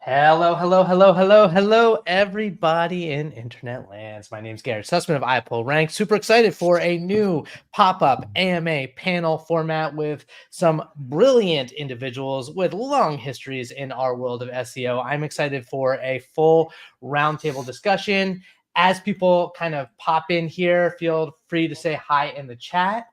Hello, everybody in internet lands. My name is Garrett Sussman of iPullRank. Super excited for a new pop-up AMA panel format with some brilliant individuals with long histories in our world of SEO. I'm excited for a full roundtable discussion. As people kind of pop in here, feel free to say hi in the chat.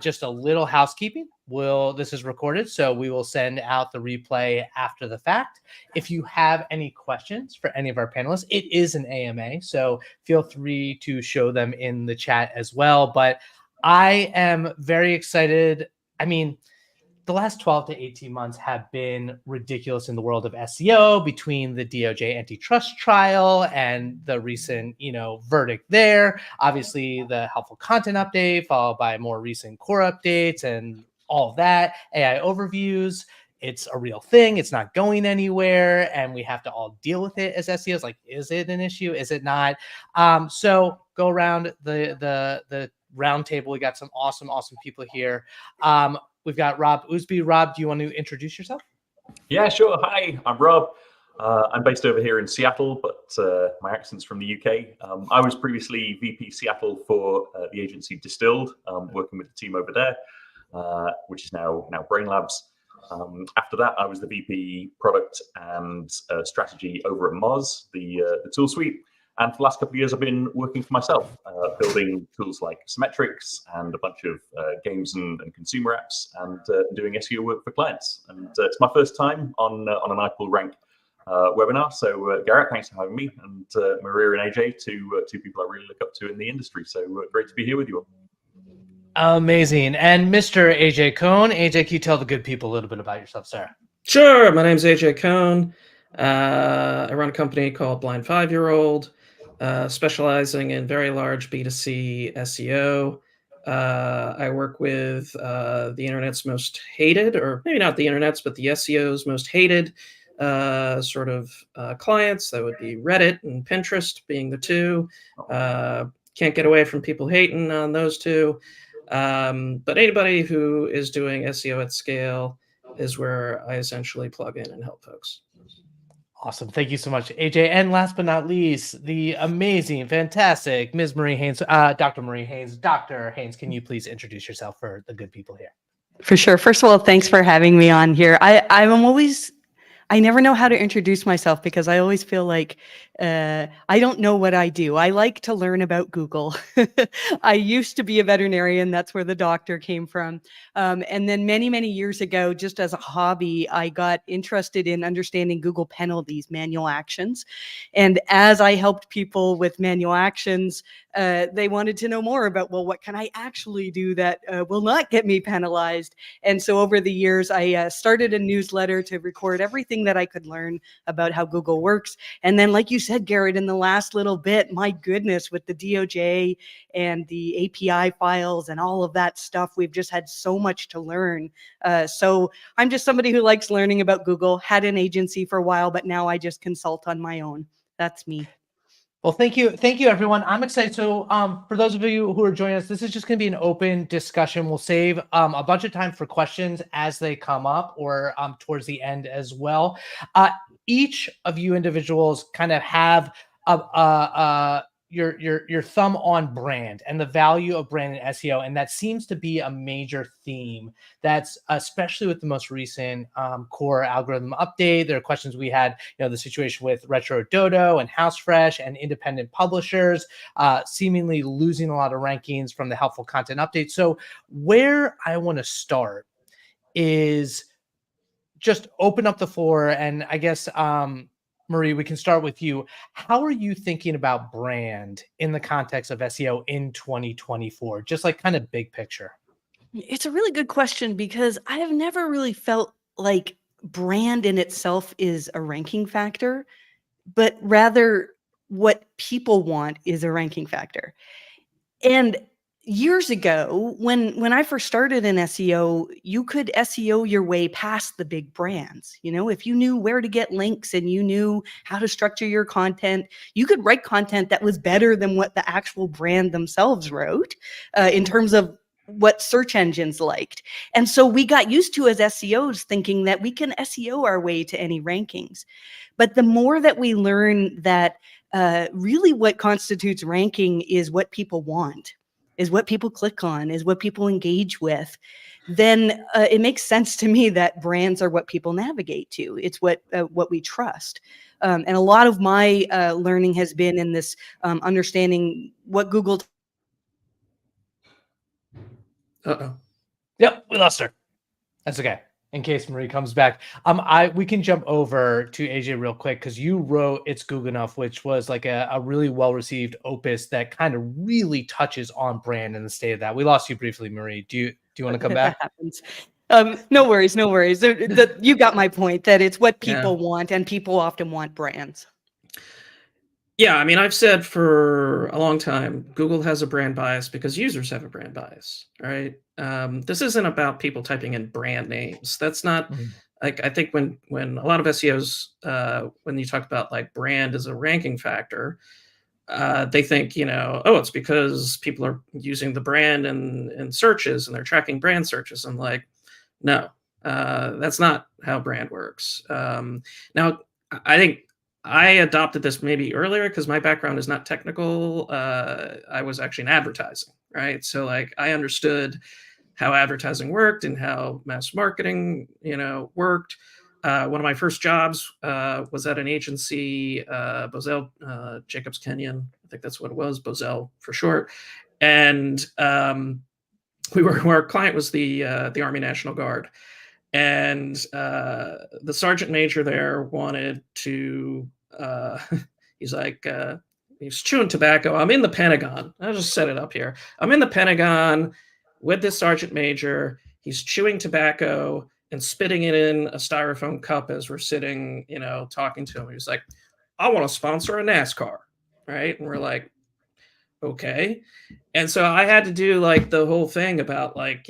Just a little housekeeping. This is recorded, so we will send out the replay after the fact. If you have any questions for any of our panelists, it is an AMA, so feel free to show them in the chat as well. But I am very excited. I mean, the last 12 to 18 months have been ridiculous in the world of SEO between the DOJ Antitrust trial and the recent, verdict there. Obviously, the helpful content update followed by more recent core updates and all of that. AI overviews. It's a real thing. It's not going anywhere, and we have to all deal with it as SEOs. Like, is it an issue? Is it not? So go around the round table. We got some awesome people here. We've got Rob Ousbey. Rob, do you want to introduce yourself? Yeah, sure. Hi, I'm Rob. I'm based over here in Seattle, but my accent's from the UK. I was previously VP Seattle for the agency Distilled, working with the team over there, which is now Brain Labs. After that, I was the VP Product and Strategy over at Moz, the tool suite. And for the last couple of years, I've been working for myself, building tools like Symmetrics and a bunch of games and consumer apps, and doing SEO work for clients. And it's my first time on an iPullRank webinar. So Garrett, thanks for having me, and Marie and AJ, two people I really look up to in the industry. So great to be here with you all. Amazing. And Mr. AJ Kohn. AJ, can you tell the good people a little bit about yourself, sir? Sure. My name's AJ Kohn. I run a company called Blind 5-Year-Old. Specializing in very large B2C SEO. I work with the internet's most hated, or maybe not the internet's, but the SEO's most hated clients. That would be Reddit and Pinterest being the two. Can't get away from people hating on those two. But anybody who is doing SEO at scale is where I essentially plug in and help folks. Awesome. Thank you so much, AJ. And last but not least, the amazing, fantastic Ms. Marie Haynes, Dr. Marie Haynes. Dr. Haynes, can you please introduce yourself for the good people here? For sure. First of all, thanks for having me on here. I never know how to introduce myself because I always feel like I don't know what I do. I like to learn about Google. I used to be a veterinarian. That's where the doctor came from. And then many years ago, just as a hobby, I got interested in understanding Google penalties, manual actions. And as I helped people with manual actions, they wanted to know more about, well, what can I actually do that will not get me penalized? And so over the years, I started a newsletter to record everything that I could learn about how Google works. And then, like you said, Garrett, in the last little bit, my goodness, with the DOJ and the API files and all of that stuff, we've just had so much to learn. So I'm just somebody who likes learning about Google, had an agency for a while, but now I just consult on my own. That's me. Well, thank you, everyone. I'm excited. So for those of you who are joining us, this is just going to be an open discussion. We'll save a bunch of time for questions as they come up, or towards the end as well. Each of you individuals kind of have your thumb on brand and the value of brand in SEO, and that seems to be a major theme. That's especially with the most recent core algorithm update. There are questions we had, the situation with Retro Dodo and HouseFresh and independent publishers seemingly losing a lot of rankings from the helpful content update. So where I want to start is just open up the floor, and I guess Marie, we can start with you. How are you thinking about brand in the context of SEO in 2024? Just like kind of big picture. It's a really good question because I have never really felt like brand in itself is a ranking factor, but rather what people want is a ranking factor. And years ago, when I first started in SEO, you could SEO your way past the big brands. If you knew where to get links and you knew how to structure your content, you could write content that was better than what the actual brand themselves wrote in terms of what search engines liked. And so we got used to, as SEOs, thinking that we can SEO our way to any rankings. But the more that we learn that really what constitutes ranking is what people want, is what people click on, is what people engage with, then it makes sense to me that brands are what people navigate to. It's what we trust. And a lot of my learning has been in this understanding what Google. Uh-oh. Yep, we lost her. That's okay. In case Marie comes back, we can jump over to AJ real quick because you wrote "It's Google Enough," which was like a really well received opus that kind of really touches on brand and the state of that. We lost you briefly, Marie. Do you want to come back? That happens. No worries, no worries. You got my point that it's what people want, and people often want brands. Yeah, I mean, I've said for a long time, Google has a brand bias because users have a brand bias, right? This isn't about people typing in brand names. That's not like, I think when a lot of SEOs, when you talk about like brand as a ranking factor, they think, oh, it's because people are using the brand in searches and they're tracking brand searches. I'm like, no, that's not how brand works. Now, I think I adopted this maybe earlier because my background is not technical. I was actually in advertising, right? So like I understood how advertising worked and how mass marketing, worked. One of my first jobs was at an agency, Bozell, Jacobs Kenyon. I think that's what it was, Bozell for short. And our client was the Army National Guard. And the sergeant major there wanted to, he's like, he's chewing tobacco. I'm in the Pentagon. I'll just set it up here. I'm in the Pentagon with this sergeant major. He's chewing tobacco and spitting it in a styrofoam cup as we're sitting, talking to him. He's like, I want to sponsor a NASCAR, right? And we're like, okay. And so I had to do like the whole thing about like,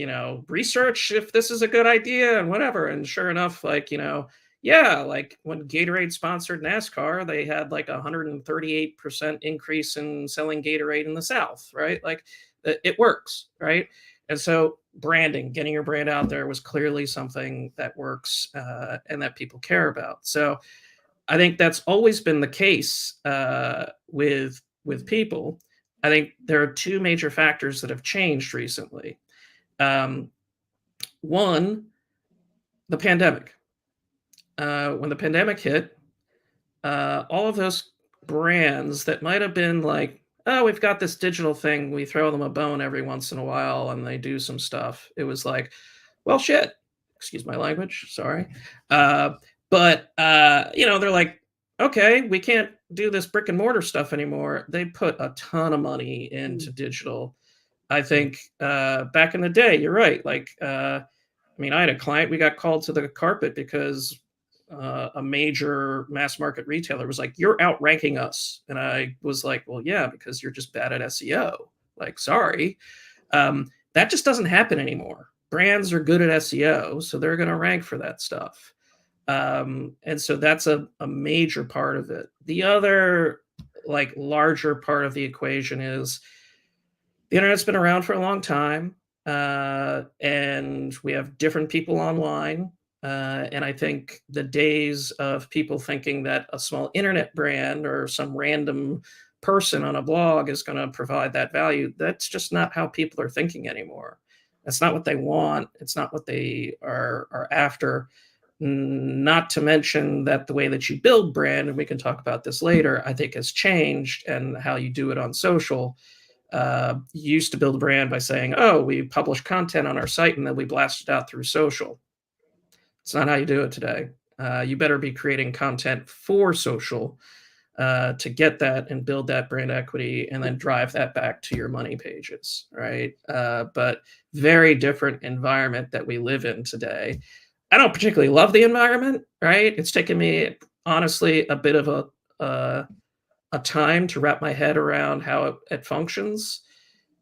research if this is a good idea and whatever. And sure enough, like, yeah, like when Gatorade sponsored NASCAR, they had like 138% increase in selling Gatorade in the South, right? Like it works, right? And so branding, getting your brand out there was clearly something that works and that people care about. So I think that's always been the case with people. I think there are two major factors that have changed recently. One, the pandemic. When the pandemic hit, all of those brands that might have been like, oh, we've got this digital thing, we throw them a bone every once in a while and they do some stuff. It was like, well, shit, excuse my language, sorry. But they're like, okay, we can't do this brick and mortar stuff anymore. They put a ton of money into digital. I think back in the day, you're right. Like, I had a client, we got called to the carpet because a major mass market retailer was like, you're outranking us. And I was like, well, yeah, because you're just bad at SEO. Like, sorry. That just doesn't happen anymore. Brands are good at SEO, so they're going to rank for that stuff. And so that's a major part of it. The other like larger part of the equation is the internet's been around for a long time, and we have different people online. And I think the days of people thinking that a small internet brand or some random person on a blog is going to provide that value, that's just not how people are thinking anymore. That's not what they want. It's not what they are after. Not to mention that the way that you build brand, and we can talk about this later, I think has changed, and how you do it on social. You used to build a brand by saying, oh, we publish content on our site and then we blast it out through social. It's not how you do it today. You better be creating content for social to get that and build that brand equity and then drive that back to your money pages, right? But very different environment that we live in today. I don't particularly love the environment, right? It's taken me, honestly, a bit of a time to wrap my head around how it functions.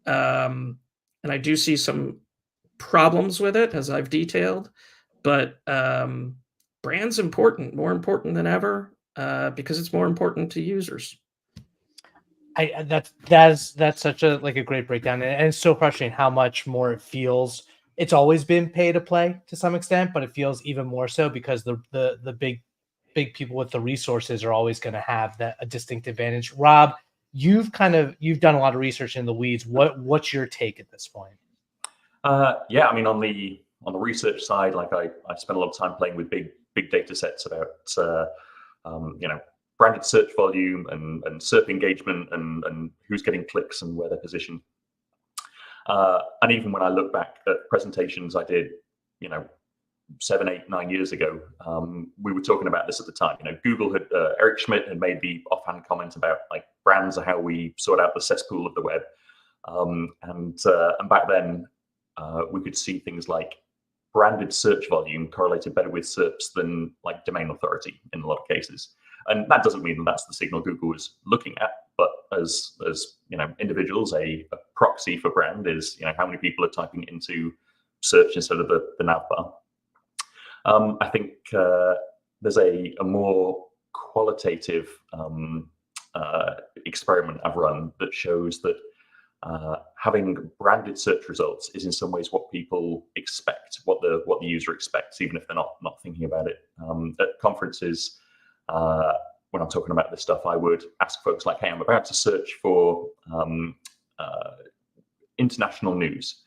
And I do see some problems with it, as I've detailed. But brand's important, more important than ever, because it's more important to users. That's such a like a great breakdown, and it's so frustrating how much more it feels. It's always been pay to play to some extent, but it feels even more so because the big people with the resources are always going to have that a distinct advantage. Rob, you've done a lot of research in the weeds. What's your take at this point? Yeah, I mean, on the research side, like I spent a lot of time playing with big data sets about branded search volume and SERP engagement and who's getting clicks and where they're positioned. And even when I look back at presentations I did, 7, 8, 9 years ago, we were talking about this at the time. Google had Eric Schmidt had made the offhand comment about like brands are how we sort out the cesspool of the web, and back then we could see things like branded search volume correlated better with SERPs than like domain authority in a lot of cases. And that doesn't mean that that's the signal Google was looking at, but as individuals, a proxy for brand is how many people are typing into search instead of the nav bar. I think there's a more qualitative experiment I've run that shows that having branded search results is in some ways what people expect, what the user expects, even if they're not thinking about it. At conferences, when I'm talking about this stuff, I would ask folks like, hey, I'm about to search for international news.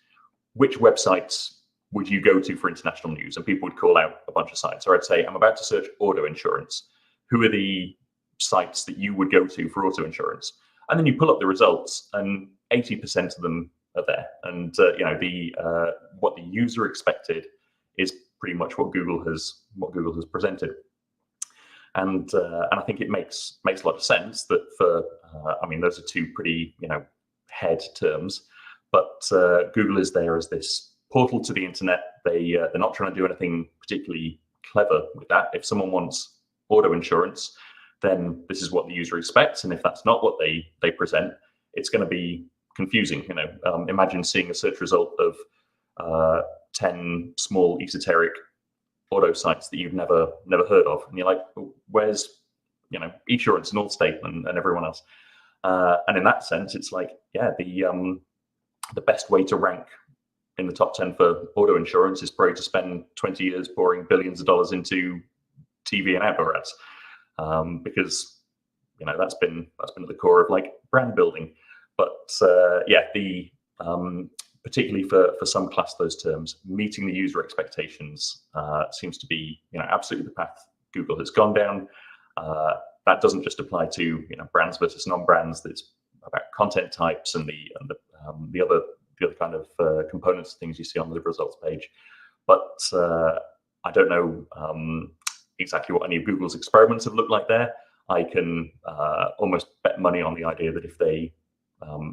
Which websites would you go to for international news? And people would call out a bunch of sites. Or I'd say, I'm about to search auto insurance. Who are the sites that you would go to for auto insurance? And then you pull up the results, and 80% of them are there. And what the user expected is pretty much what Google has presented. And I think it makes a lot of sense that for those are two pretty head terms, but Google is there as this portal to the internet. They're not trying to do anything particularly clever with that. If someone wants auto insurance, then this is what the user expects, and if that's not what they present, it's going to be confusing. Imagine seeing a search result of 10 small esoteric auto sites that you've never heard of, and you're like, where's Esurance and Allstate and everyone else? And in that sense, it's like, yeah, the best way to rank in the top 10 for auto insurance is probably to spend 20 years pouring billions of dollars into TV and outdoor ads, because that's been at the core of like brand building. But particularly for some class of those terms, meeting the user expectations seems to be absolutely the path Google has gone down. That doesn't just apply to brands versus non-brands. That's about content types and the other kind of components of things you see on the results page. But I don't know exactly what any of Google's experiments have looked like there. I can almost bet money on the idea that if they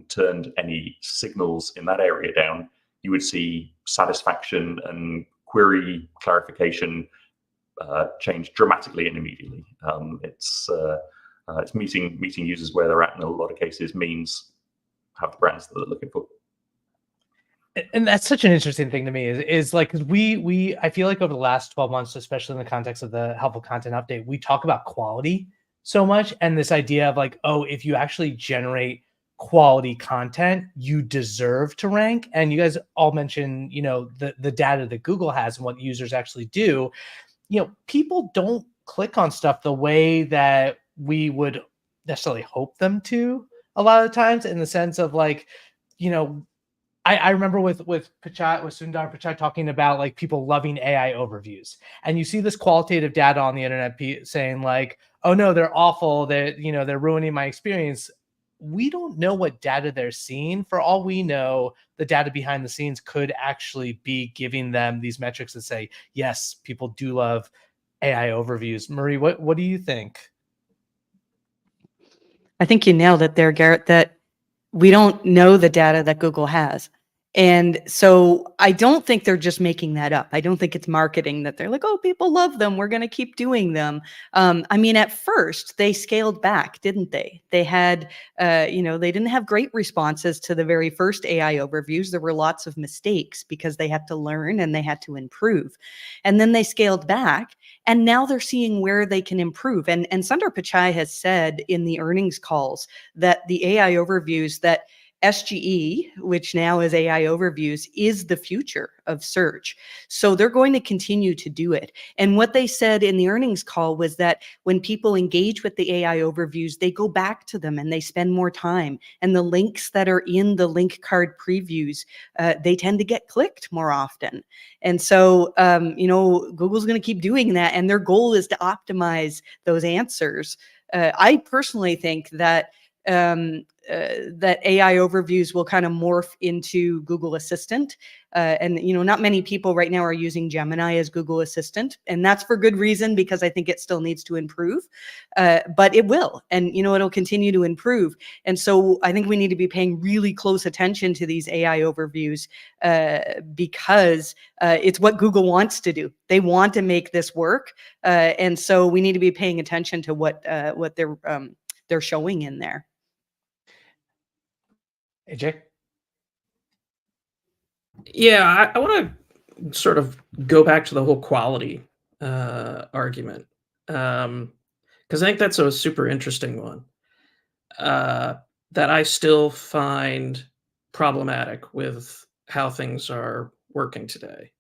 turned any signals in that area down, you would see satisfaction and query clarification change dramatically and immediately. It's meeting users where they're at in a lot of cases means have the brands that they're looking for. And that's such an interesting thing to me is like, because I feel like over the last 12 months, especially in the context of the helpful content update, we talk about quality so much, and this idea of like, oh, if you actually generate quality content, you deserve to rank. And you guys all mentioned, the data that Google has and what users actually do. People don't click on stuff the way that we would necessarily hope them to a lot of times, in the sense of like, I remember with Sundar Pichai talking about like people loving AI overviews, and you see this qualitative data on the internet saying like, oh no, they're awful, they're ruining my experience. We don't know what data they're seeing. For all we know, the data behind the scenes could actually be giving them these metrics that say, yes, people do love AI overviews. Marie, what do you think? I think you nailed it there, Garrett, that we don't know the data that Google has. And so I don't think they're just making that up. I don't think it's marketing that they're like, oh, people love them, we're going to keep doing them. I mean, at first they scaled back, didn't they? They had, they didn't have great responses to the very first AI overviews. There were lots of mistakes because they had to learn and they had to improve. And then they scaled back, and now they're seeing where they can improve. And Sundar Pichai has said in the earnings calls that the AI overviews, that SGE, which now is AI overviews, is the future of search. So they're going to continue to do it. And what they said in the earnings call was that when people engage with the AI overviews, they go back to them and they spend more time. And the links that are in the link card previews, they tend to get clicked more often. And so, Google's going to keep doing that. And their goal is to optimize those answers. I personally think that that AI overviews will kind of morph into Google Assistant. Not many people right now are using Gemini as Google Assistant, and that's for good reason, because I think it still needs to improve, but it will, and it'll continue to improve. And so I think we need to be paying really close attention to these AI overviews because it's what Google wants to do. They want to make this work, and so we need to be paying attention to what they're showing in there. AJ? Yeah, I want to sort of go back to the whole quality argument, because I think that's a super interesting one that I still find problematic with how things are working today.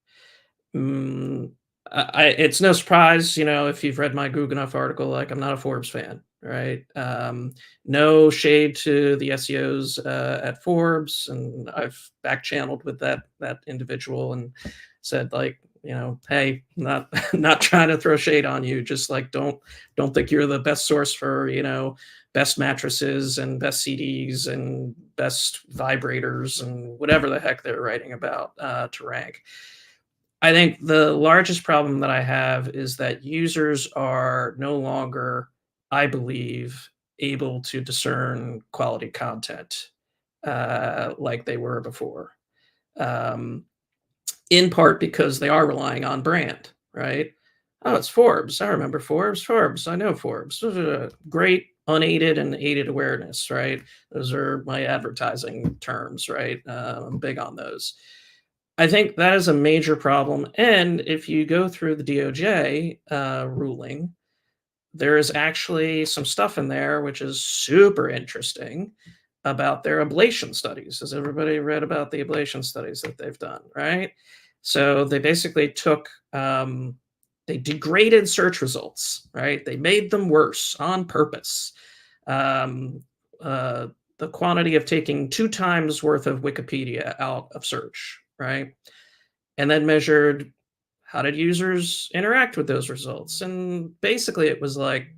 It's no surprise, if you've read my Google enough article, like, I'm not a Forbes fan, right? No shade to the SEOs at Forbes, and I've back channeled with that individual and said, like, hey, not trying to throw shade on you, just like don't think you're the best source for best mattresses and best CDs and best vibrators and whatever the heck they're writing about to rank. I think the largest problem that I have is that users are no longer, I believe, able to discern quality content like they were before. In part because they are relying on brand, right? Oh, it's Forbes. I remember Forbes. I know Forbes. Great unaided and aided awareness, right? Those are my advertising terms, right? I'm big on those. I think that is a major problem. And if you go through the DOJ ruling, there is actually some stuff in there which is super interesting about their ablation studies. Has everybody read about the ablation studies that they've done, right? So they basically took, they degraded search results, right? They made them worse on purpose. The quantity of taking 2 times worth of Wikipedia out of search, right? And then measured how did users interact with those results. And basically it was like,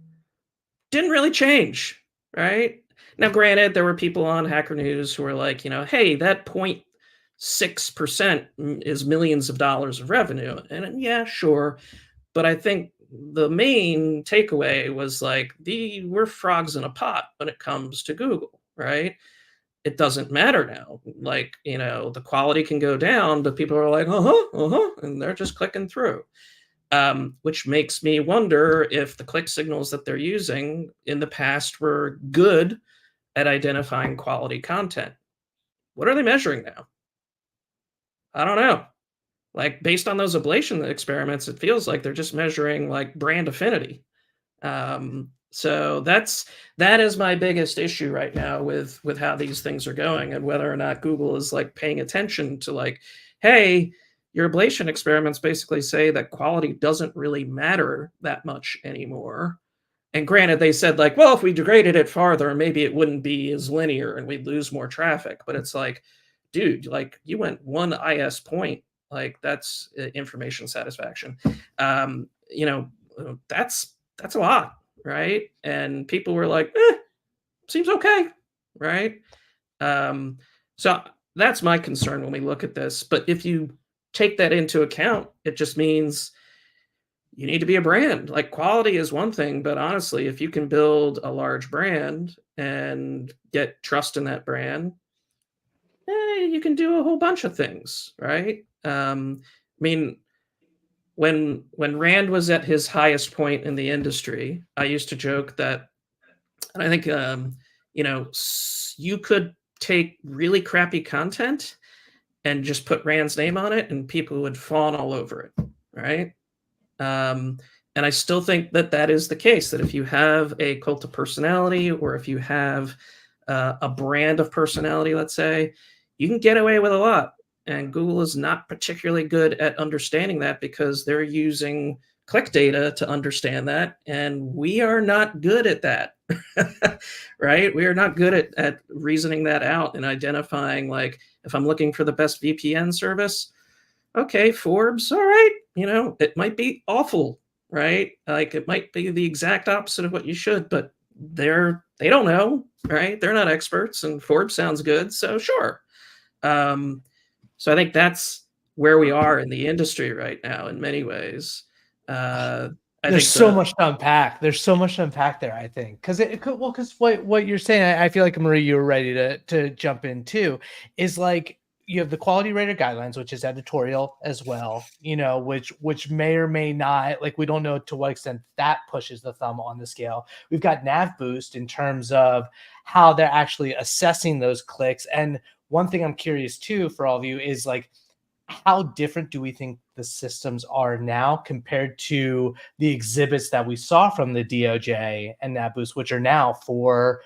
didn't really change, right? Now, granted, there were people on Hacker News who were like, hey, that 0.6% is millions of dollars of revenue. And yeah, sure. But I think the main takeaway was like, we're frogs in a pot when it comes to Google, right? It doesn't matter now. Like, the quality can go down, but people are like, and they're just clicking through. Which makes me wonder if the click signals that they're using in the past were good at identifying quality content. What are they measuring now? I don't know. Like, based on those ablation experiments, it feels like they're just measuring like brand affinity. So that is my biggest issue right now with how these things are going, and whether or not Google is like paying attention to like, hey, your ablation experiments basically say that quality doesn't really matter that much anymore. And granted, they said like, well, if we degraded it farther, maybe it wouldn't be as linear and we'd lose more traffic. But it's like, dude, like, you went 1 IS point, like, that's information satisfaction. That's a lot, right? And people were like, seems okay, right? So that's my concern when we look at this. But if you take that into account, it just means you need to be a brand. Like, quality is one thing, but honestly, if you can build a large brand and get trust in that brand, You can do a whole bunch of things, right? I mean, when Rand was at his highest point in the industry, I used to joke that, and I think you could take really crappy content and just put Rand's name on it, and people would fawn all over it, right? And I still think that that is the case, that if you have a cult of personality, or if you have a brand of personality, let's say, you can get away with a lot. And Google is not particularly good at understanding that, because they're using click data to understand that. And we are not good at that, right? We are not good at reasoning that out and identifying, like, if I'm looking for the best VPN service, okay, Forbes, all right, it might be awful, right? Like, it might be the exact opposite of what you should, but they don't know, right? They're not experts, and Forbes sounds good, so sure. So I think that's where we are in the industry right now in many ways. There's so much to unpack. There's so much to unpack there, I think. Because what you're saying, I feel like, Marie, you were ready to jump in too, is like, you have the quality rater guidelines, which is editorial as well, which may or may not, like, we don't know to what extent that pushes the thumb on the scale. We've got Nav Boost in terms of how they're actually assessing those clicks. And one thing I'm curious too for all of you is, like, how different do we think the systems are now compared to the exhibits that we saw from the DOJ and Nav Boost, which are now for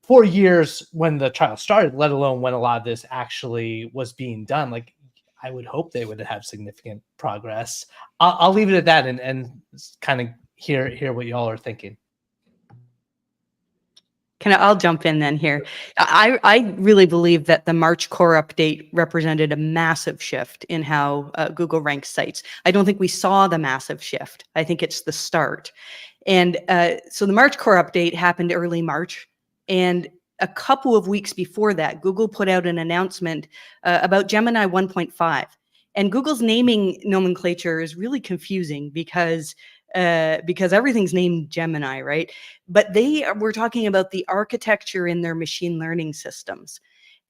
4 years when the trial started, let alone when a lot of this actually was being done? Like, I would hope they would have significant progress. I'll leave it at that and kind of hear what y'all are thinking. I'll jump in then here. I really believe that the March core update represented a massive shift in how Google ranks sites. I don't think we saw the massive shift. I think it's the start. And so the March core update happened early March. And a couple of weeks before that, Google put out an announcement about Gemini 1.5. And Google's naming nomenclature is really confusing because everything's named Gemini, right? But they were talking about the architecture in their machine learning systems,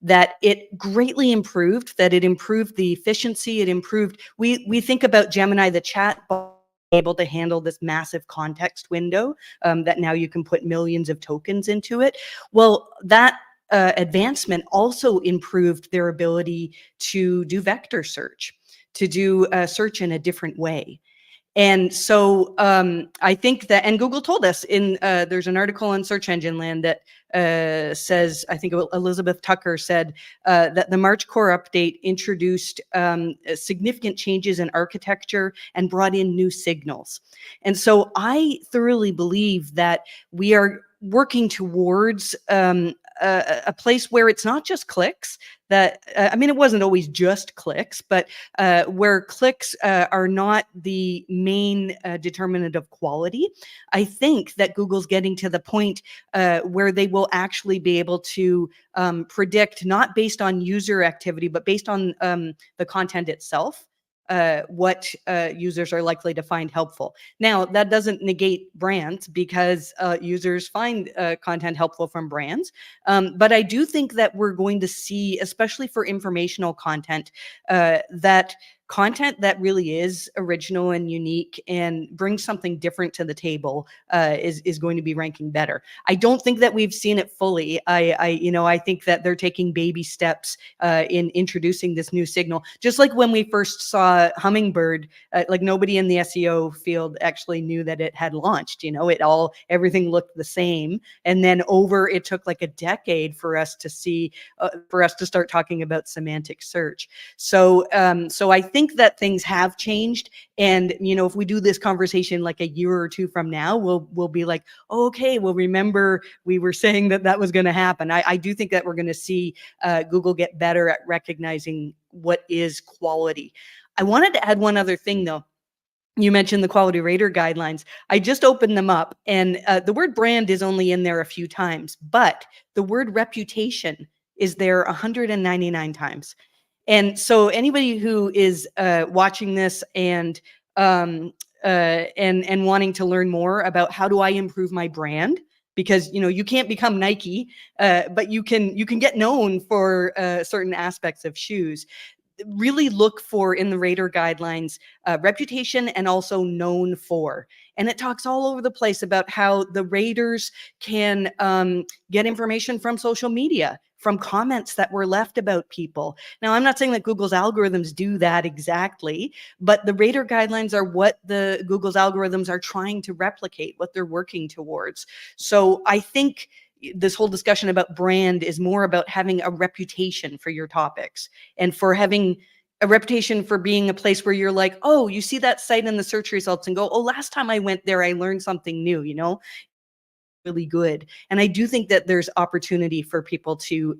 that it greatly improved, that it improved the efficiency, it improved. We think about Gemini, the chatbot, able to handle this massive context window that now you can put millions of tokens into it. Well, that advancement also improved their ability to do vector search, to do search in a different way. And so I think that, and Google told us there's an article on Search Engine Land that says, I think Elizabeth Tucker said that the March core update introduced significant changes in architecture and brought in new signals. And so I thoroughly believe that we are working towards a place where it's not just clicks, that it wasn't always just clicks, but where clicks are not the main determinant of quality. I think that Google's getting to the point where they will actually be able to predict, not based on user activity, but based on the content itself, what users are likely to find helpful. Now, that doesn't negate brands, because users find content helpful from brands. But I do think that we're going to see, especially for informational content, that content that really is original and unique and brings something different to the table is going to be ranking better. I don't think that we've seen it fully. I think that they're taking baby steps in introducing this new signal. Just like when we first saw Hummingbird, like nobody in the SEO field actually knew that it had launched. Everything looked the same, and then it took like a decade for us to see, for us to start talking about semantic search. So I think that things have changed, and if we do this conversation like a year or two from now, we'll be like, oh, okay, well, remember we were saying that was going to happen. I do think that we're going to see Google get better at recognizing what is quality. I wanted to add one other thing though. You mentioned the quality rater guidelines. I just opened them up, and the word brand is only in there a few times, but the word reputation is there 199 times. And so anybody who is watching this and wanting to learn more about how do I improve my brand, because you can't become Nike, but you can get known for certain aspects of shoes. Really look for in the Rater guidelines reputation and also known for. And it talks all over the place about how the raters can get information from social media, from comments that were left about people. Now, I'm not saying that Google's algorithms do that exactly, but the Rater guidelines are what the Google's algorithms are trying to replicate, what they're working towards. So I think this whole discussion about brand is more about having a reputation for your topics and for having a reputation for being a place where you're like, oh, you see that site in the search results and go, oh, last time I went there, I learned something new, really good. And I do think that there's opportunity for people to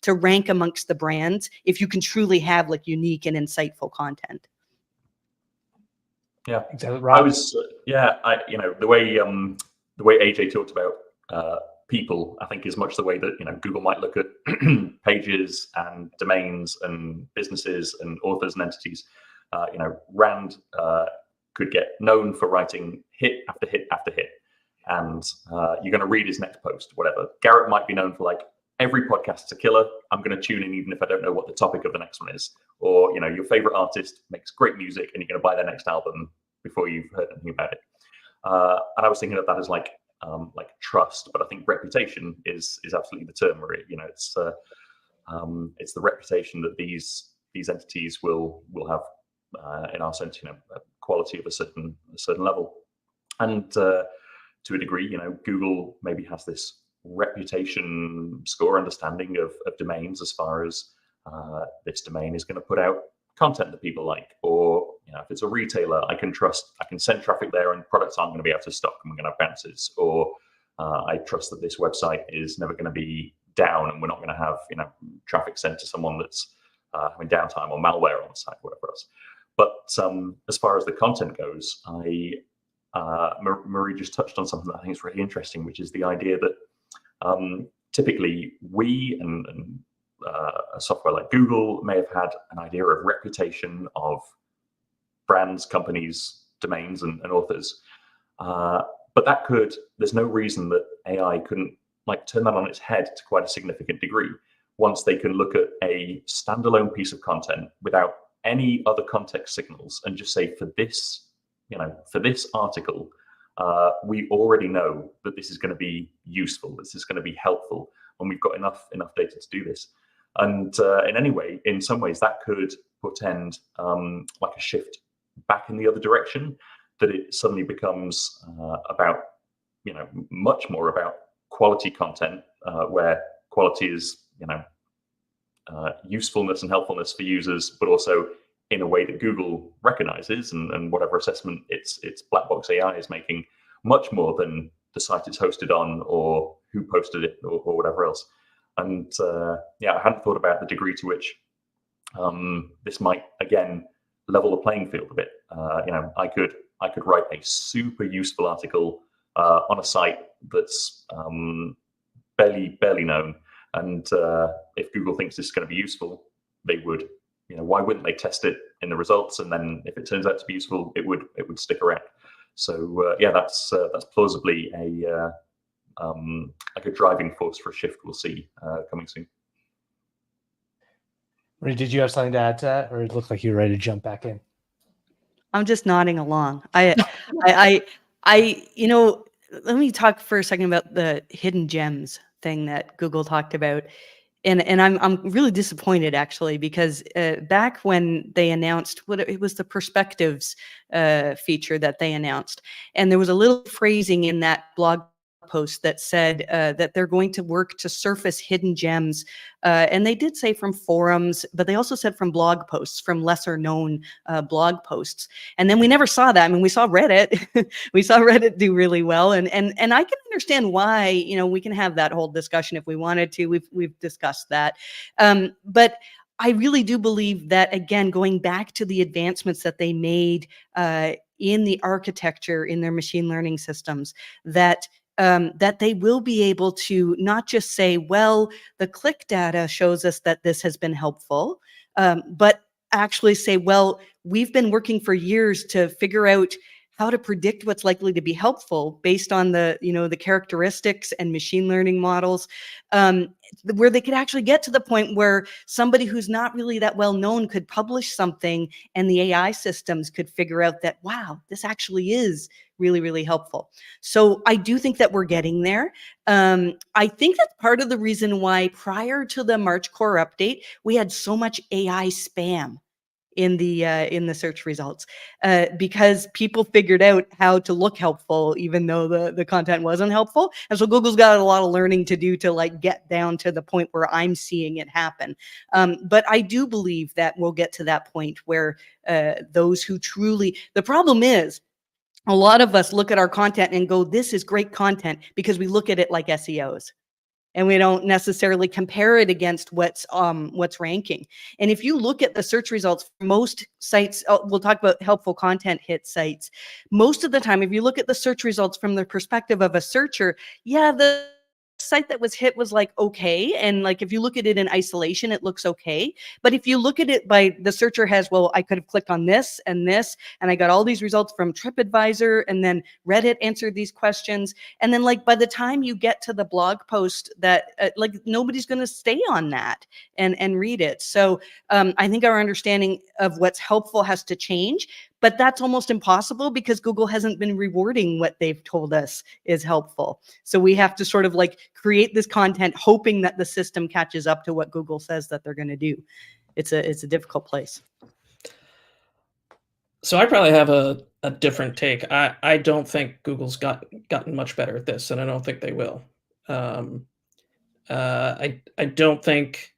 rank amongst the brands if you can truly have like unique and insightful content. Yeah, exactly. Rob? The way AJ talked about people, I think is much the way that Google might look at pages and domains and businesses and authors and entities. Rand could get known for writing hit after hit after hit, and you're going to read his next post, whatever. Garrett might be known for like, every podcast's a killer, I'm going to tune in even if I don't know what the topic of the next one is. Or your favorite artist makes great music and you're going to buy their next album before you've heard anything about it. And I was thinking of that as like trust, but I think reputation is absolutely the term, Marie. It's the reputation that these entities will have, in our sense, a quality of a certain level. And to a degree, Google maybe has this reputation score understanding of domains as far as this domain is going to put out content that people like, or if it's a retailer, I can send traffic there and products aren't going to be out of stock and we're going to have bounces, or I trust that this website is never going to be down and we're not going to have traffic sent to someone that's having downtime or malware on the site, whatever else. But as far as the content goes, Marie just touched on something that I think is really interesting, which is the idea that typically we and a software like Google may have had an idea of reputation of brands, companies, domains, and authors. But there's no reason that AI couldn't turn that on its head to quite a significant degree once they can look at a standalone piece of content without any other context signals and just say, for this article, we already know that this is going to be useful, this is going to be helpful, and we've got enough data to do this. And in some ways, that could portend like a shift back in the other direction, that it suddenly becomes about, much more about quality content, where quality is, usefulness and helpfulness for users, but also in a way that Google recognizes, and whatever assessment its black box AI is making, much more than the site it's hosted on or who posted it or whatever else. And I hadn't thought about the degree to which this might again level the playing field a bit. I could write a super useful article on a site that's barely known, and if Google thinks this is going to be useful, they would. Why wouldn't they test it in the results? And then if it turns out to be useful, it would stick around. So that's plausibly a driving force for a shift we'll see coming soon. Marie, did you have something to add to that, or it looked like you were ready to jump back in? I'm just nodding along. Let me talk for a second about the hidden gems thing that Google talked about. And I'm really disappointed, actually, because back when they announced it was the perspectives feature that they announced, and there was a little phrasing in that blog post that said that they're going to work to surface hidden gems, and they did say from forums, but they also said from blog posts, from lesser known blog posts. And then we never saw that. I mean, we saw Reddit. We saw Reddit do really well, and I can understand why. We can have that whole discussion if we wanted to. We've discussed that, but I really do believe that, again, going back to the advancements that they made in the architecture in their machine learning systems, that they will be able to not just say, well, the click data shows us that this has been helpful, but actually say, well, we've been working for years to figure out how to predict what's likely to be helpful based on the, the characteristics and machine learning models, where they could actually get to the point where somebody who's not really that well known could publish something and the AI systems could figure out that, wow, this actually is really, really helpful. So I do think that we're getting there. I think that's part of the reason why prior to the March core update, we had so much AI spam in the search results, because people figured out how to look helpful even though the content wasn't helpful. And so Google's got a lot of learning to do to like get down to the point where I'm seeing it happen. But I do believe that we'll get to that point where those who truly, the problem is, a lot of us look at our content and go, this is great content, because we look at it like SEOs. And we don't necessarily compare it against what's ranking. And if you look at the search results for most sites, we'll talk about helpful content hit sites. Most of the time, if you look at the search results from the perspective of a searcher, yeah, the site that was hit was like okay, and like if you look at it in isolation, it looks okay. But if you look at it by the searcher has, well, I could have clicked on this and I got all these results from TripAdvisor, and then Reddit answered these questions, and then like by the time you get to the blog post, that like nobody's going to stay on that and read it. So I think our understanding of what's helpful has to change. But that's almost impossible because Google hasn't been rewarding what they've told us is helpful. So we have to sort of like create this content hoping that the system catches up to what Google says that they're going to do. It's a difficult place. So I probably have a different take. I don't think Google's gotten much better at this, and I don't think they will. I don't think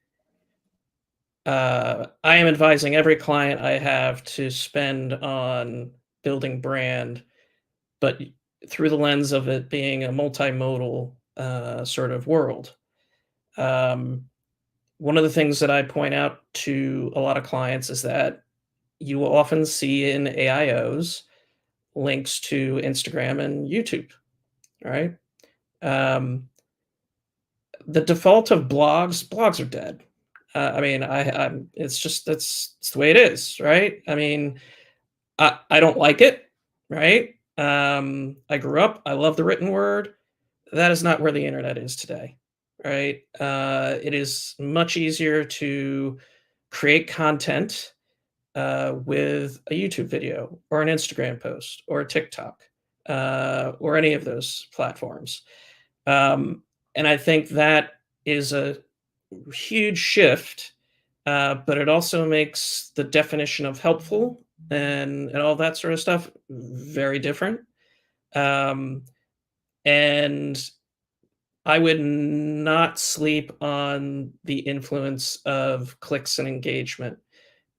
I am advising every client I have to spend on building brand, but through the lens of it being a multimodal sort of world. One of the things that I point out to a lot of clients is that you will often see in AIOs links to Instagram and YouTube, right? The default of blogs are dead. I mean, it's the way it is, right? I mean, I don't like it, right? I grew up, I love the written word. That is not where the internet is today, right? It is much easier to create content with a YouTube video or an Instagram post or a TikTok or any of those platforms. And I think that is a huge shift, but it also makes the definition of helpful and all that sort of stuff very different. And I would not sleep on the influence of clicks and engagement.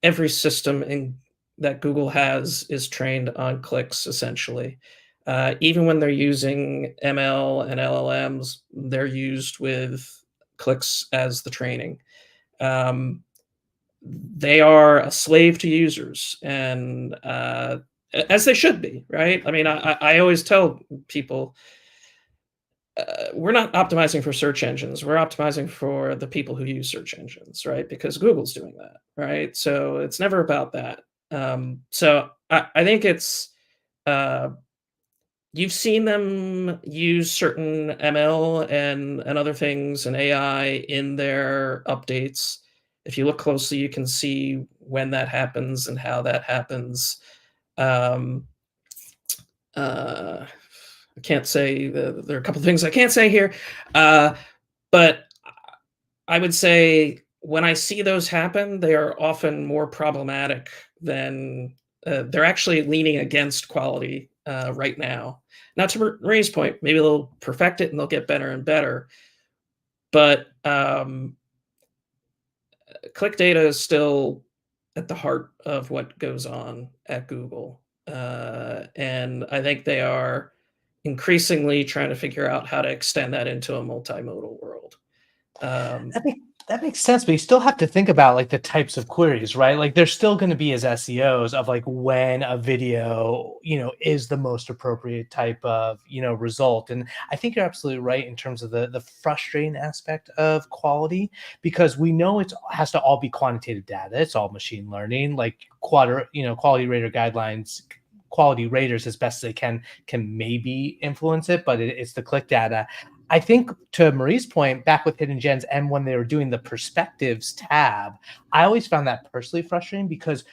Every system that Google has is trained on clicks, essentially. Even when they're using ML and LLMs, they're used with clicks as the training. They are a slave to users, and as they should be, right? I mean, I always tell people, we're not optimizing for search engines. We're optimizing for the people who use search engines, right? Because Google's doing that, right? So it's never about that. So I think it's, you've seen them use certain ML and other things and AI in their updates. If you look closely, you can see when that happens and how that happens. I can't say, there are a couple of things I can't say here, but I would say when I see those happen, they are often more problematic than, they're actually leaning against quality right now. Now, to Marie's point, maybe they'll perfect it and they'll get better and better, but click data is still at the heart of what goes on at Google. And I think they are increasingly trying to figure out how to extend that into a multimodal world. That makes sense, but you still have to think about like the types of queries, right? Like there's still going to be as SEOs of like when a video, is the most appropriate type of, result. And I think you're absolutely right in terms of the frustrating aspect of quality, because we know it has to all be quantitative data. It's all machine learning, like quality rater guidelines quality raters as best they can maybe influence it, but it's the click data. I think to Marie's point, back with Hidden Gems and when they were doing the perspectives tab, I always found that personally frustrating because,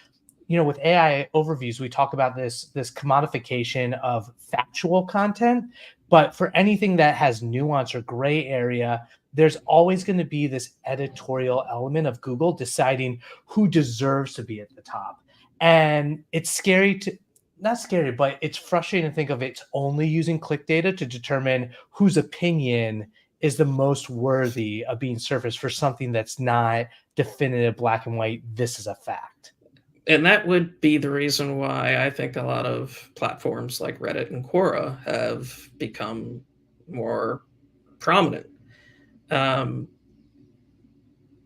with AI overviews, we talk about this commodification of factual content, but for anything that has nuance or gray area, there's always going to be this editorial element of Google deciding who deserves to be at the top. And it's scary not scary, but it's frustrating to think of it's only using click data to determine whose opinion is the most worthy of being surfaced for something that's not definitive, black and white. This is a fact. And that would be the reason why I think a lot of platforms like Reddit and Quora have become more prominent. And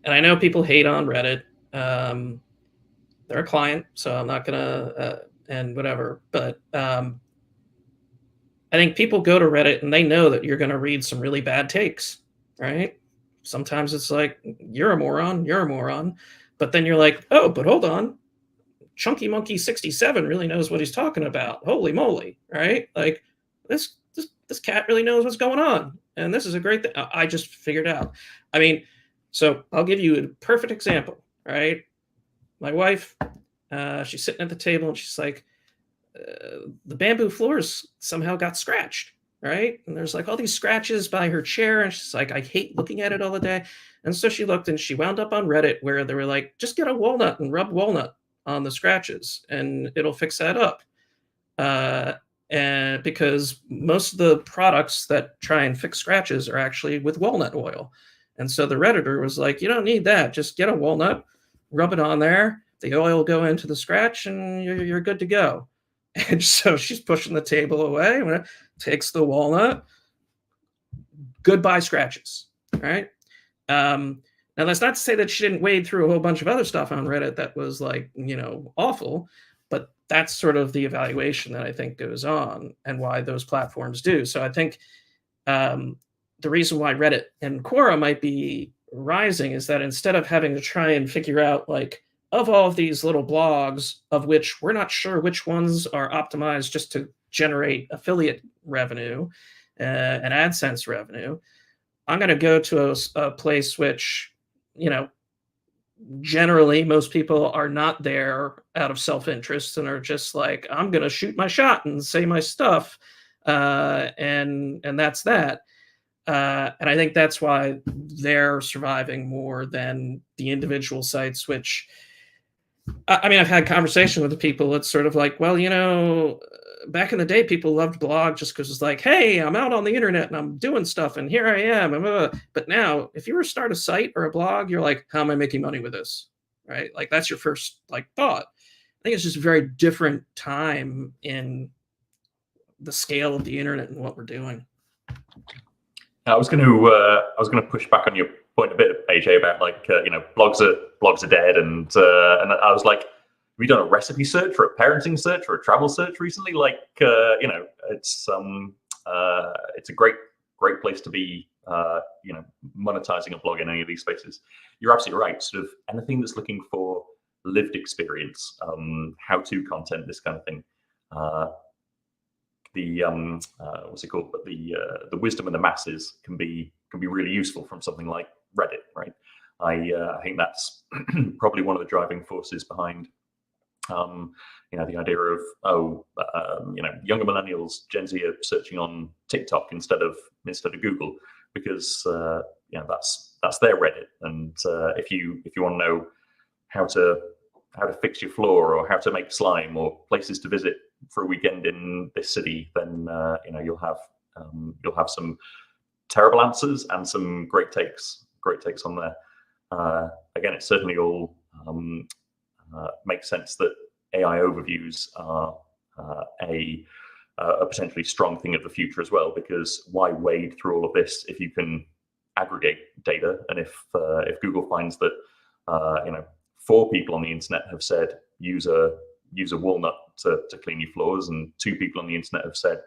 I know people hate on Reddit. They're a client, so I'm not gonna and whatever. But I think people go to Reddit and they know that you're gonna read some really bad takes, right? Sometimes it's like, you're a moron. But then you're like, oh, but hold on. Chunky Monkey 67 really knows what he's talking about. Holy moly, right? Like this cat really knows what's going on. And this is a great thing. I just figured out. I mean, so I'll give you a perfect example, right? My wife, she's sitting at the table and she's like, the bamboo floors somehow got scratched, right? And there's like all these scratches by her chair. And she's like, I hate looking at it all the day. And so she looked and she wound up on Reddit where they were like, just get a walnut and rub walnut on the scratches and it'll fix that up. And because most of the products that try and fix scratches are actually with walnut oil. And so the Redditor was like, you don't need that. Just get a walnut, rub it on there. The oil will go into the scratch and you're good to go. And so she's pushing the table away, takes the walnut, goodbye scratches, right? Now, that's not to say that she didn't wade through a whole bunch of other stuff on Reddit that was like, awful, but that's sort of the evaluation that I think goes on and why those platforms do. So I think the reason why Reddit and Quora might be rising is that instead of having to try and figure out, like, of all of these little blogs, of which we're not sure which ones are optimized just to generate affiliate revenue and AdSense revenue, I'm going to go to a place which, generally most people are not there out of self-interest and are just like, I'm going to shoot my shot and say my stuff. And that's that. And I think that's why they're surviving more than the individual sites, which, I mean, I've had conversation with the people. It's sort of like, well, back in the day, people loved blog just because it's like, hey, I'm out on the internet and I'm doing stuff and here I am. But now, if you were to start a site or a blog, you're like, how am I making money with this? Right? Like, that's your first thought. I think it's just a very different time in the scale of the internet and what we're doing. I was going to push back on your point a bit, AJ, about blogs are dead, and I was like, have you done a recipe search or a parenting search or a travel search recently? It's a great place to be, monetizing a blog in any of these spaces. You're absolutely right. Sort of anything that's looking for lived experience, how-to content, this kind of thing. What's it called? But the wisdom of the masses can be really useful from something like Reddit, right? I think that's probably one of the driving forces behind the idea of younger millennials, Gen Z are searching on TikTok instead of Google because that's their Reddit, and if you want to know how to fix your floor or how to make slime or places to visit for a weekend in this city, then you'll have some terrible answers and some great takes on there. Again, it certainly all makes sense that AI overviews are a potentially strong thing of the future as well, because why wade through all of this if you can aggregate data? And if Google finds that 4 people on the internet have said use a walnut to clean your floors, and 2 people on the internet have said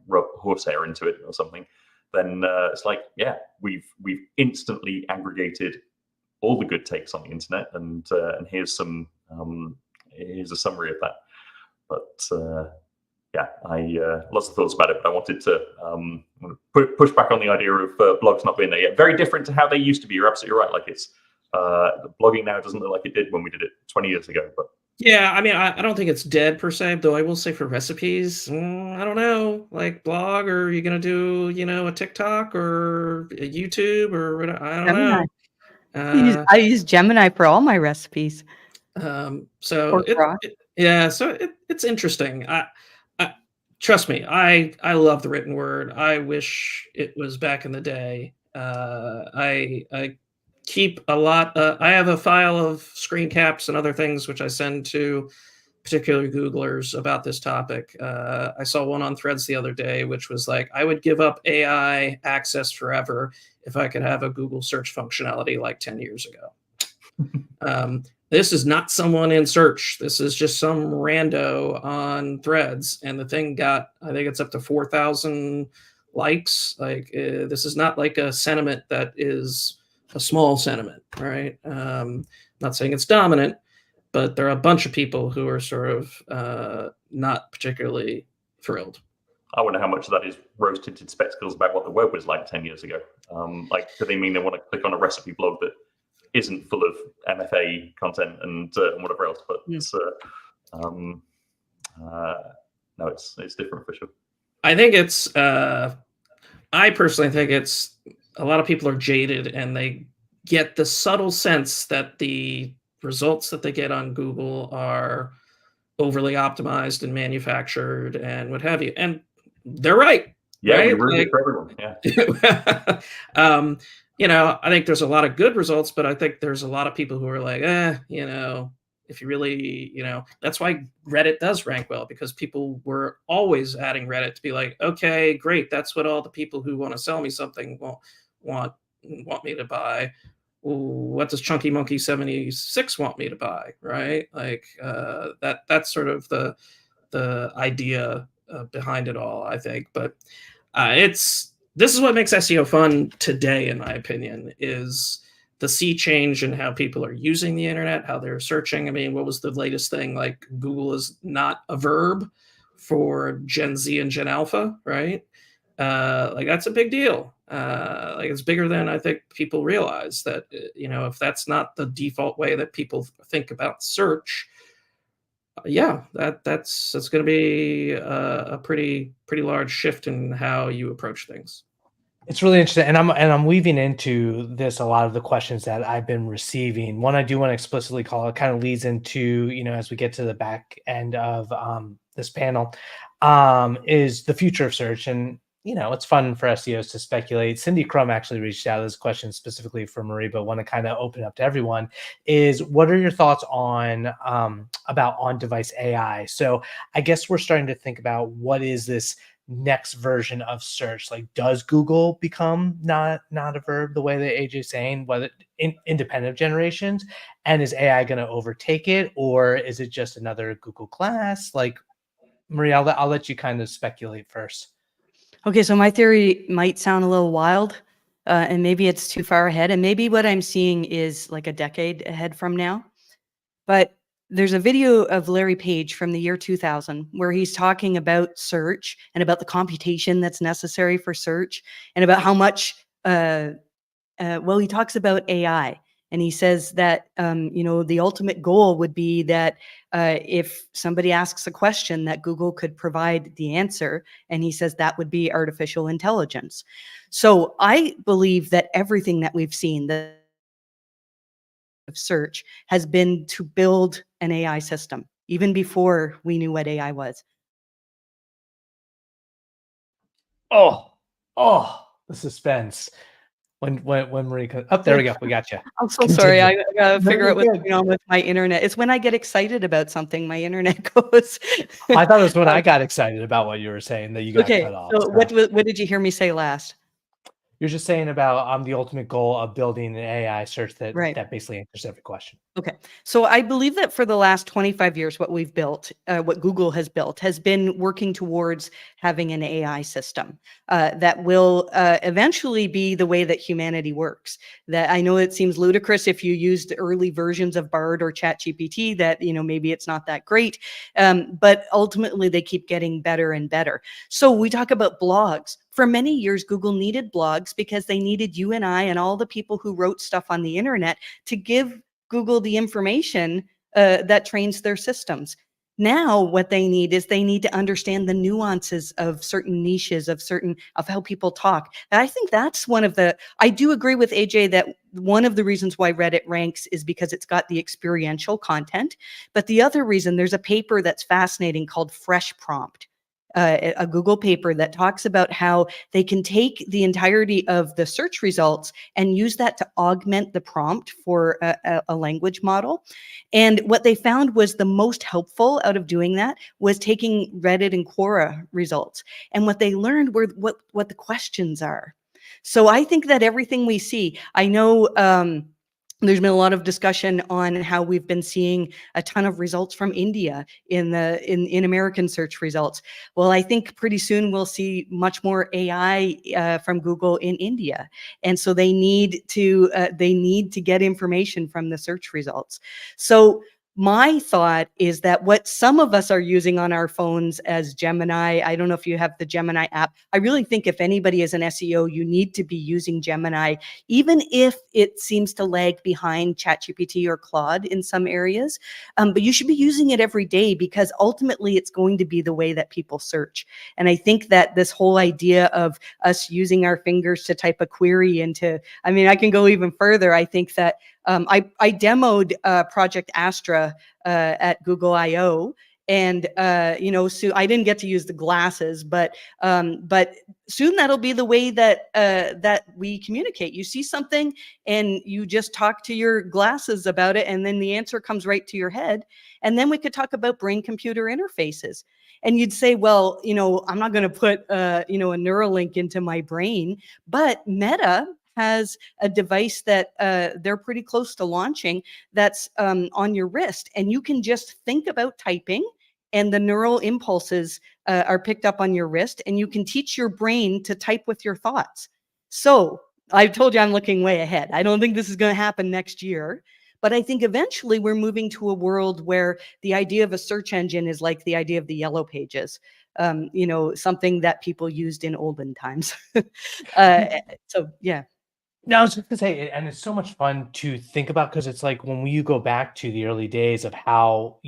rub horsehair into it or something, then it's like, yeah, we've instantly aggregated all the good takes on the internet, and here's a summary of that. But yeah, I lots of thoughts about it, but I wanted to push back on the idea of blogs not being there yet. Very different to how they used to be. You're absolutely right. Like it's blogging now doesn't look like it did when we did it 20 years ago. But yeah, I mean, I don't think it's dead per se, though I will say for recipes, I don't know, like blog, or are you going to do, you know, a TikTok or a YouTube or what? I don't Gemini. know. I use Gemini for all my recipes. So Or Grok. yeah, so it's interesting. I trust me, I love the written word. I wish it was back in the day. I keep a lot. I have a file of screen caps and other things which I send to particular Googlers about this topic. I saw one on Threads the other day, which was like, I would give up AI access forever if I could have a Google search functionality like 10 years ago. This is not someone in search. This is just some rando on Threads. And the thing got, I think it's up to 4,000 likes. Like, this is not like a sentiment that is a small sentiment, right? Not saying it's dominant, but there are a bunch of people who are sort of not particularly thrilled. I wonder how much of that is rose-tinted spectacles about what the web was like 10 years ago. Like, do they mean they want to click on a recipe blog that isn't full of MFA content and whatever else? But no, it's different for sure. I think it's, I personally think it's, a lot of people are jaded and they get the subtle sense that the results that they get on Google are overly optimized and manufactured and what have you. And they're right. Yeah, right? we ruined it for everyone. Yeah. You know, I think there's a lot of good results, but I think there's a lot of people who are like, you know, if you really, you know, that's why Reddit does rank well, because people were always adding Reddit to be like, okay, great. That's what all the people who want to sell me something want me to buy. What does Chunky Monkey 76 want me to buy? Right. Like that's sort of the idea behind it all, I think. But this is what makes SEO fun today, in my opinion, is the sea change in how people are using the internet, how they're searching. I mean, what was the latest thing? Like, Google is not a verb for Gen Z and Gen Alpha, right? Like, that's a big deal. Like, it's bigger than I think people realize. That, you know, if that's not the default way that people think about search, yeah, that's going to be a pretty large shift in how you approach things. It's really interesting, and I'm weaving into this a lot of the questions that I've been receiving. One I do want to explicitly call, it kind of leads into, you know, as we get to the back end of this panel, is the future of search. And, you know, it's fun for SEOs to speculate. Cindy Crum actually reached out this question specifically for Marie, but want to kind of open up to everyone, is what are your thoughts on about on-device AI? So I guess we're starting to think about, what is this next version of search? Like, does Google become not a verb the way that AJ's saying, whether independent of generations, and is AI going to overtake it, or is it just another Google class? Like, Marie, I'll let you kind of speculate first. Okay, so my theory might sound a little wild, and maybe it's too far ahead, and maybe what I'm seeing is like a decade ahead from now. But there's a video of Larry Page from the year 2000 where he's talking about search and about the computation that's necessary for search, and about how much, well, he talks about AI, and he says that, you know, the ultimate goal would be that if somebody asks a question, that Google could provide the answer. And he says that would be artificial intelligence. So I believe that everything that we've seen, of search, has been to build an AI system, even before we knew what AI was. Oh, the suspense. When Marie comes up, there we go. We got you. I'm so sorry. I gotta figure out what's going on with my internet. It's when I get excited about something, my internet goes. I thought it was when I got excited about what you were saying that you got cut off. So what did you hear me say last? You're just saying about the ultimate goal of building an AI search Right. that basically answers every question. Okay. So I believe that for the last 25 years, what we've built, what Google has built, has been working towards having an AI system that will eventually be the way that humanity works. That I know it seems ludicrous if you used early versions of Bard or ChatGPT, that, you know, maybe it's not that great, but ultimately they keep getting better and better. So we talk about blogs. For many years, Google needed blogs because they needed you and I and all the people who wrote stuff on the internet to give Google the information that trains their systems. Now, what they need is they need to understand the nuances of certain niches, of how people talk. And I think that's one of the, I do agree with AJ that one of the reasons why Reddit ranks is because it's got the experiential content. But the other reason, there's a paper that's fascinating called Fresh Prompt. A Google paper that talks about how they can take the entirety of the search results and use that to augment the prompt for a language model. And what they found was the most helpful out of doing that was taking Reddit and Quora results. And what they learned were what the questions are. So I think that everything we see, I know, there's been a lot of discussion on how we've been seeing a ton of results from India in American search results. Well, I think pretty soon we'll see much more AI from Google in India, and so they need to get information from the search results. So my thought is that what some of us are using on our phones as Gemini, I don't know if you have the Gemini app. I really think if anybody is an SEO, you need to be using Gemini, even if it seems to lag behind ChatGPT or Claude in some areas. But you should be using it every day because ultimately it's going to be the way that people search. And I think that this whole idea of us using our fingers to type a query into, I mean, I can go even further. I think that I demoed Project Astra at Google I/O, and so I didn't get to use the glasses, but soon that'll be the way that that we communicate. You see something, and you just talk to your glasses about it, and then the answer comes right to your head. And then we could talk about brain-computer interfaces. And you'd say, well, I'm not going to put a Neuralink into my brain, but Meta has a device that they're pretty close to launching that's on your wrist. And you can just think about typing and the neural impulses are picked up on your wrist, and you can teach your brain to type with your thoughts. So I told you I'm looking way ahead. I don't think this is going to happen next year, but I think eventually we're moving to a world where the idea of a search engine is like the idea of the yellow pages, something that people used in olden times. So, yeah. No, I was just gonna say, and it's so much fun to think about because it's like when you go back to the early days of how,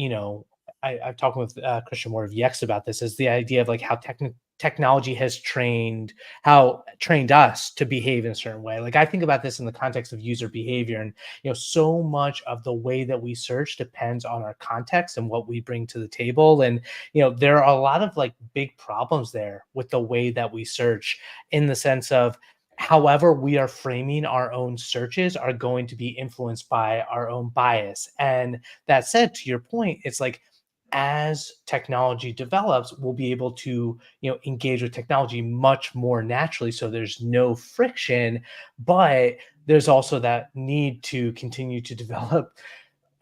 I've talked with Christian Moore of Yext about this, is the idea of like how technology has trained us to behave in a certain way. Like I think about this in the context of user behavior, and so much of the way that we search depends on our context and what we bring to the table. And there are a lot of like big problems there with the way that we search, in the sense of however we are framing our own searches are going to be influenced by our own bias. And that said, to your point, it's like as technology develops, we'll be able to engage with technology much more naturally, so there's no friction. But there's also that need to continue to develop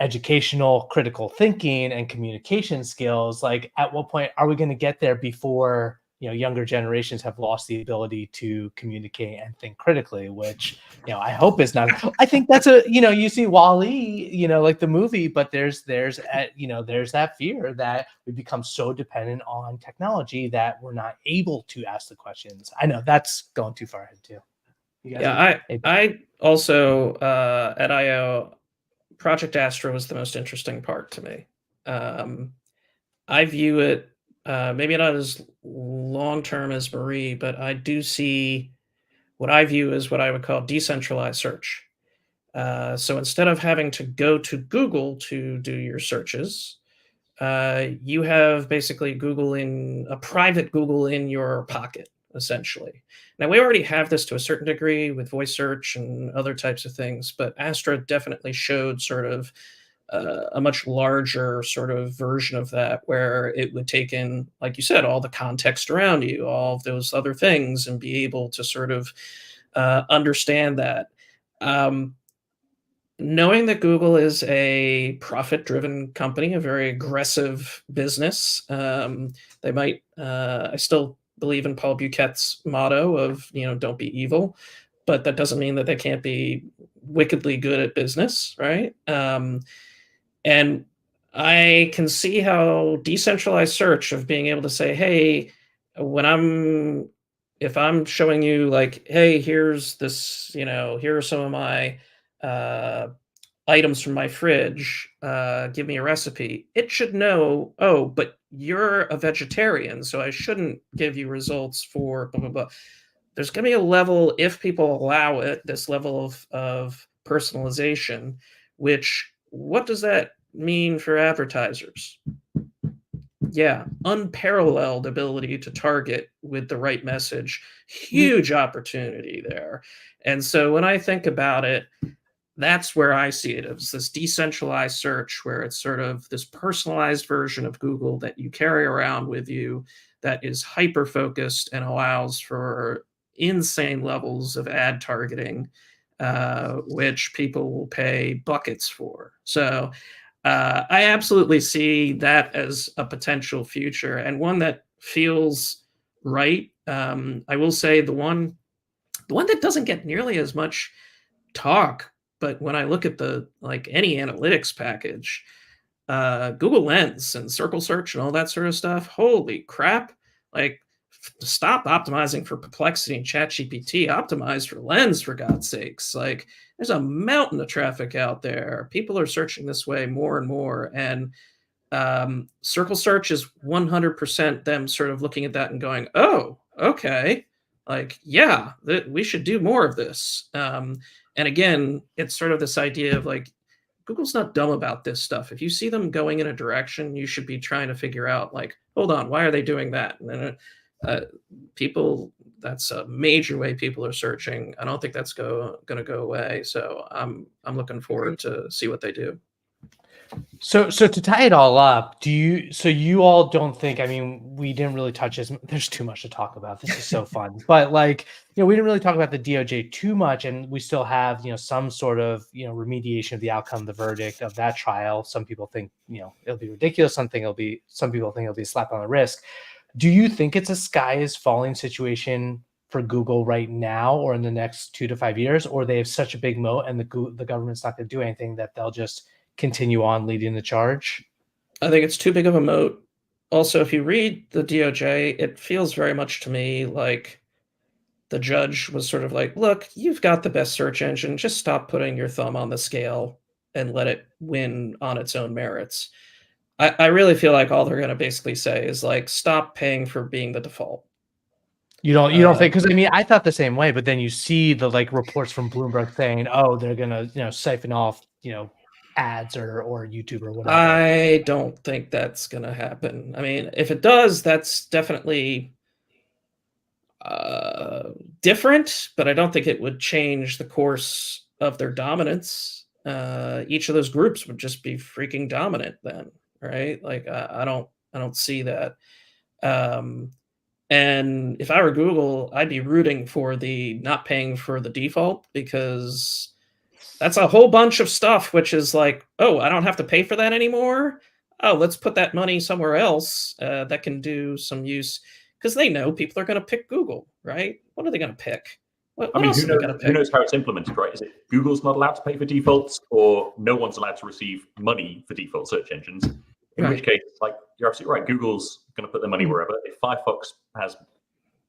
educational critical thinking and communication skills. Like at what point are we going to get there before younger generations have lost the ability to communicate and think critically, which I hope is not. I think that's you see Wall-E, like the movie, but there's that fear that we become so dependent on technology that we're not able to ask the questions. I know that's going too far ahead too. Yeah, I also at I/O, Project Astra was the most interesting part to me. I view it maybe not as long-term as Marie, but I do see what I view as what I would call decentralized search. So instead of having to go to Google to do your searches, you have basically a private Google in your pocket, essentially. Now, we already have this to a certain degree with voice search and other types of things, but Astra definitely showed sort of a much larger sort of version of that, where it would take in, like you said, all the context around you, all of those other things, and be able to sort of understand that. Knowing that Google is a profit-driven company, a very aggressive business, they might. I still believe in Paul Buchet's motto of, don't be evil, but that doesn't mean that they can't be wickedly good at business, right? And I can see how decentralized search of being able to say, hey, if I'm showing you like, hey, here's this, here are some of my items from my fridge, give me a recipe. It should know, oh, but you're a vegetarian, so I shouldn't give you results for blah, blah, blah. There's going to be a level, if people allow it, this level of personalization, which, what does that mean for advertisers? Yeah, unparalleled ability to target with the right message, huge opportunity there. And so when I think about it, that's where I see it. It's this decentralized search where it's sort of this personalized version of Google that you carry around with you that is hyper-focused and allows for insane levels of ad targeting, which people will pay buckets for. So I absolutely see that as a potential future, and one that feels right. I will say the one that doesn't get nearly as much talk, but when I look at any analytics package, Google Lens and Circle Search and all that sort of stuff, holy crap! Like, stop optimizing for Perplexity and ChatGPT. Optimize for Lens, for God's sakes. Like, there's a mountain of traffic out there. People are searching this way more and more. And Circle Search is 100% them sort of looking at that and going, oh, okay. Like, yeah, we should do more of this. And again, it's sort of this idea of like, Google's not dumb about this stuff. If you see them going in a direction, you should be trying to figure out, like, hold on, why are they doing that? And that's a major way people are searching. I don't think that's going to go away. So I'm looking forward to see what they do. So to tie it all up, you all don't think, I mean, we didn't really touch this. There's too much to talk about. This is so fun. But we didn't really talk about the DOJ too much, and we still have, some sort of, remediation of the outcome, the verdict of that trial. Some people think, it'll be ridiculous. Some people think it'll be a slap on the wrist. Do you think it's a sky is falling situation for Google right now or in the next 2 to 5 years, or they have such a big moat and the government's not going to do anything that they'll just continue on leading the charge? I think it's too big of a moat. Also, if you read the DOJ, it feels very much to me like the judge was sort of like, look, you've got the best search engine. Just stop putting your thumb on the scale and let it win on its own merits. I really feel like all they're going to basically say is like, stop paying for being the default. You don't think, because I mean, I thought the same way, but then you see the reports from Bloomberg saying, oh, they're going to, siphon off, ads or YouTube or whatever. I don't think that's going to happen. I mean, if it does, that's definitely different, but I don't think it would change the course of their dominance. Each of those groups would just be freaking dominant then, right? Like, I don't see that. And if I were Google, I'd be rooting for the not paying for the default, because that's a whole bunch of stuff, which is like, oh, I don't have to pay for that anymore. Oh, let's put that money somewhere else that can do some use, because they know people are going to pick Google, right? What are they going to pick? What else are they going to pick? Who knows how it's implemented, right? Is it Google's not allowed to pay for defaults, or no one's allowed to receive money for default search engines? In which case, you're absolutely right. Google's going to put their money wherever. If Firefox has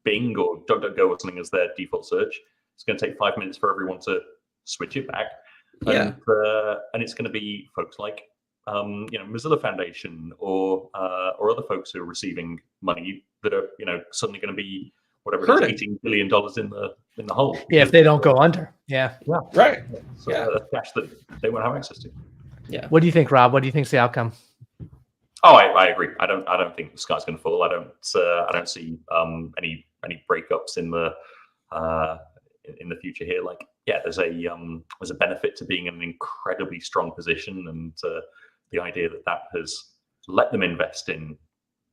Bing or DuckDuckGo or something as their default search, it's going to take 5 minutes for everyone to switch it back. Yeah. And it's going to be folks like Mozilla Foundation or other folks who are receiving money that are suddenly going to be whatever it is, $18 billion in the hole. Yeah, if they don't go under. Yeah. Right. So that's cash that they won't have access to. Yeah. What do you think, Rob? What do you think's the outcome? Oh, I agree. I don't think the sky's going to fall. I don't see any breakups in the future here. There's a benefit to being in an incredibly strong position, and the idea that has let them invest in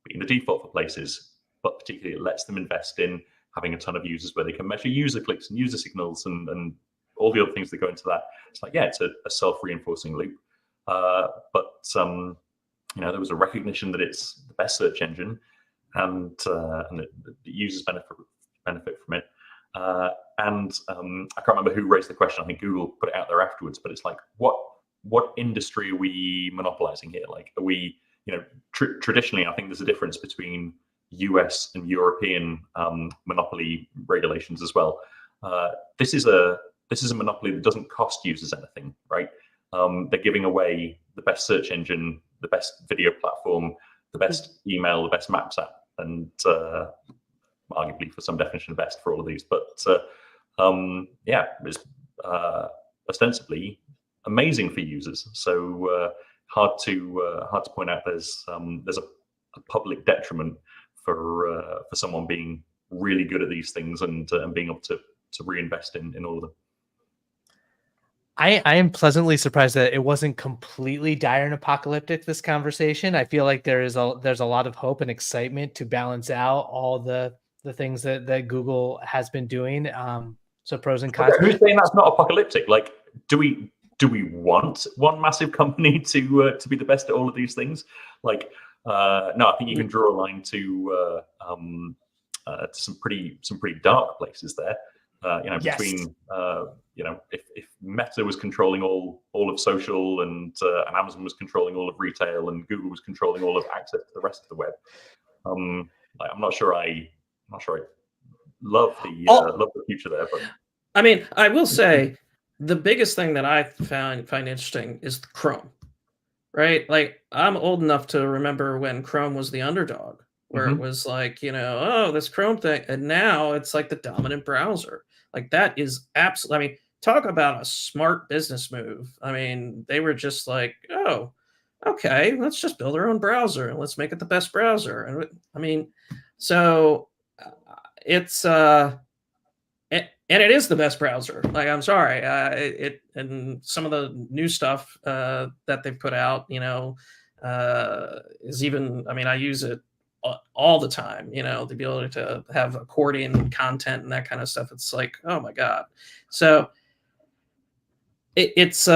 being the default for places, but particularly it lets them invest in having a ton of users where they can measure user clicks and user signals and all the other things that go into that. It's like, yeah, it's a self-reinforcing loop. But there was a recognition that it's the best search engine, and the users benefit from it. I can't remember who raised the question. I think Google put it out there afterwards. But it's like, what industry are we monopolizing here? Like, are we, traditionally, I think there's a difference between US and European monopoly regulations as well. This is a monopoly that doesn't cost users anything, right? They're giving away the best search engine, the best video platform, the best email, the best maps app, and arguably for some definition of best for all of these. But it's ostensibly amazing for users. So hard to point out there's a public detriment for someone being really good at these things and being able to reinvest in all of them. I am pleasantly surprised that it wasn't completely dire and apocalyptic, this conversation. I feel like there's a lot of hope and excitement to balance out all the things that Google has been doing. So pros and cons. Okay, who's saying that's not apocalyptic? Like, do we want one massive company to be the best at all of these things? Like, no, I think you can draw a line to some pretty dark places there. Yes. Between if Meta was controlling all of social and Amazon was controlling all of retail and Google was controlling all of access to the rest of the web, I'm not sure I love the future there. But I mean, I will say the biggest thing that I find interesting is Chrome, right? Like, I'm old enough to remember when Chrome was the underdog, where it was like, oh, this Chrome thing, and now it's like the dominant browser. Like, that is absolutely, I mean, talk about a smart business move. I mean, they were just like, oh, okay, let's just build our own browser and let's make it the best browser. And I mean, so it's and it is the best browser. Like, I'm sorry, it and some of the new stuff that they've put out, is even. I mean, I use it all the time. The ability to have accordion content and that kind of stuff. It's like, oh my god. So it's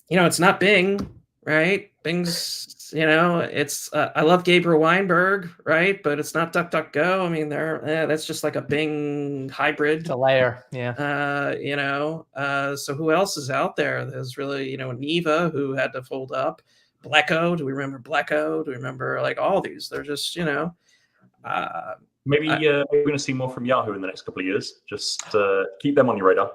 it's not Bing, right? Bing's, it's I love Gabriel Weinberg, right? But it's not DuckDuckGo. I mean, that's just like a Bing hybrid. It's a layer, yeah. So who else is out there? There's really, Neva, who had to fold up. Blacko, do we remember Blacko? Do we remember like all these? They're just, maybe we're going to see more from Yahoo in the next couple of years. Just keep them on your radar.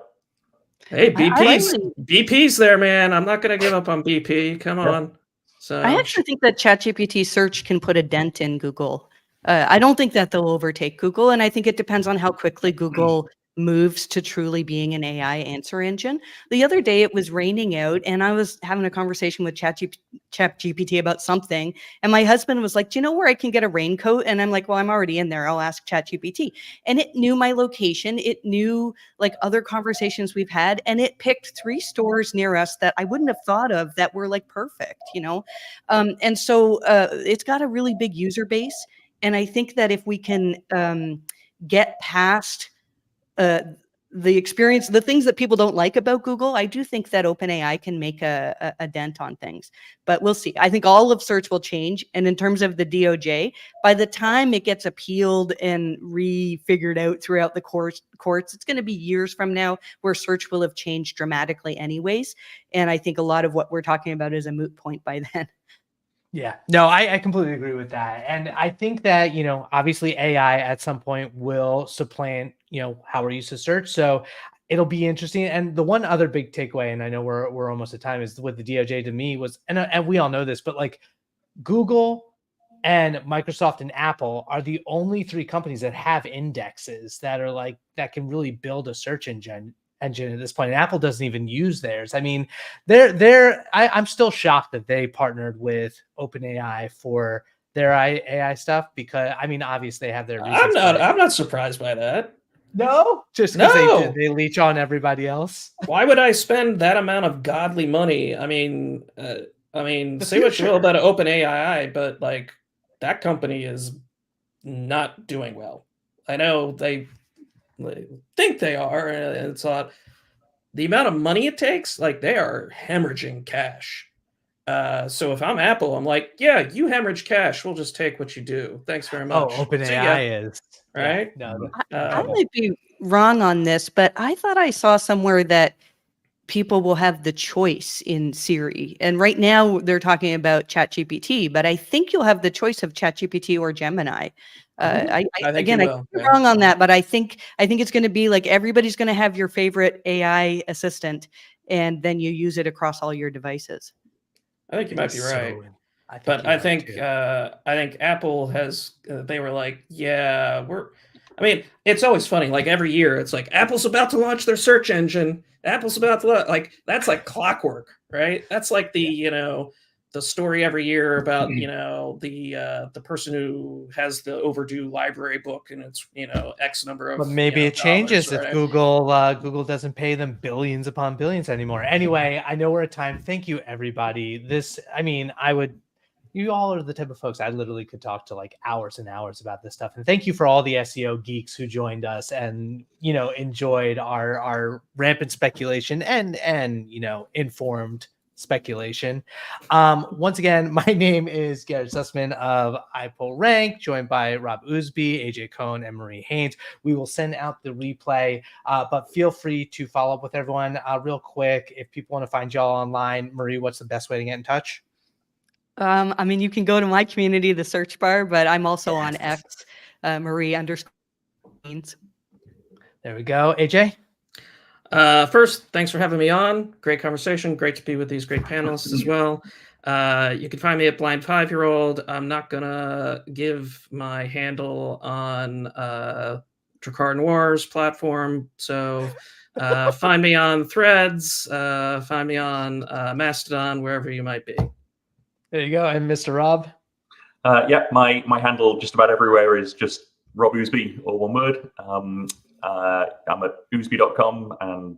Hey, BP's there, man. I'm not going to give up on BP. Come on. So I actually think that ChatGPT search can put a dent in Google. I don't think that they'll overtake Google, and I think it depends on how quickly Google moves to truly being an AI answer engine. The other day it was raining out and I was having a conversation with ChatGPT about something, and my husband was like, do you know where I can get a raincoat? And I'm like, well, I'm already in there, I'll ask ChatGPT. And it knew my location, it knew like other conversations we've had, and it picked 3 stores near us that I wouldn't have thought of that were like perfect, and so it's got a really big user base. And I think that if we can get past the experience, the things that people don't like about Google, I do think that OpenAI can make a dent on things. But we'll see. I think all of search will change. And in terms of the DOJ, by the time it gets appealed and refigured out throughout the courts, it's going to be years from now where search will have changed dramatically anyways. And I think a lot of what we're talking about is a moot point by then. Yeah, no, I completely agree with that. And I think that, obviously AI at some point will supplant, how we're used to search. So it'll be interesting. And the one other big takeaway, and I know we're almost at time, is with the DOJ to me was, and we all know this, but like Google and Microsoft and Apple are the only 3 companies that have indexes that are like, that can really build a search engine at this point. And Apple doesn't even use theirs. I mean, I'm still shocked that they partnered with OpenAI for their AI stuff, because I mean, obviously they have their reasons. I'm not surprised by that. No, just because they leech on everybody else. Why would I spend that amount of godly money? I mean, say what you will about OpenAI, but like that company is not doing well. I know they think they are, and it's not the amount of money it takes. Like, they are hemorrhaging cash. So if I'm Apple, I'm like, yeah, you hemorrhage cash. We'll just take what you do. Thanks very much. Oh, See ya. OpenAI is Right? Yeah, no, I might be wrong on this, but I thought I saw somewhere that people will have the choice in Siri. And right now they're talking about ChatGPT, but I think you'll have the choice of ChatGPT or Gemini. I think Again, you I will, could be yeah. wrong on that, but I think it's going to be like everybody's going to have your favorite AI assistant, and then you use it across all your devices. I think you might be right. But I think Apple has. They were like, yeah, I mean, it's always funny. Like, every year, it's like Apple's about to launch their search engine. Apple's about to like, that's like clockwork, right? That's like the the story every year about the person who has the overdue library book, and it's X number of. But maybe it changes dollars, if right? Google doesn't pay them billions upon billions anymore. Anyway, I know we're at time. Thank you, everybody. You all are the type of folks I literally could talk to like hours and hours about this stuff. And thank you for all the SEO geeks who joined us and enjoyed our rampant speculation and informed speculation. Once again, my name is Garrett Sussman of iPullRank, joined by Rob Ousbey, AJ Kohn, and Marie Haynes. We will send out the replay, but feel free to follow up with everyone real quick. If people want to find y'all online, Marie, what's the best way to get in touch? I mean, you can go to my community, the search bar, but I'm also on X, Marie_Haynes. There we go. AJ? First, thanks for having me on. Great conversation. Great to be with these great panelists as well. You can find me at Blind 5-Year-Old. I'm not going to give my handle on Drakkar Noir's platform. So find me on Threads, find me on Mastodon, wherever you might be. There you go. And Mr. Rob? Yeah, my handle just about everywhere is just Rob Ousbey, all one word. I'm at ousbey.com, and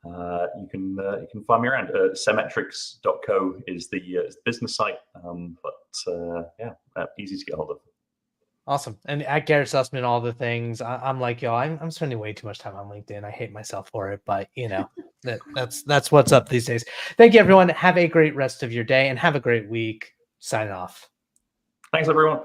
you can find me around. Symmetrics.co is the business site, easy to get hold of. Awesome. And at Garrett Sussman, all the things. I'm like y'all. I'm spending way too much time on LinkedIn. I hate myself for it, but that's what's up these days. Thank you, everyone. Have a great rest of your day and have a great week. Signing off. Thanks, everyone.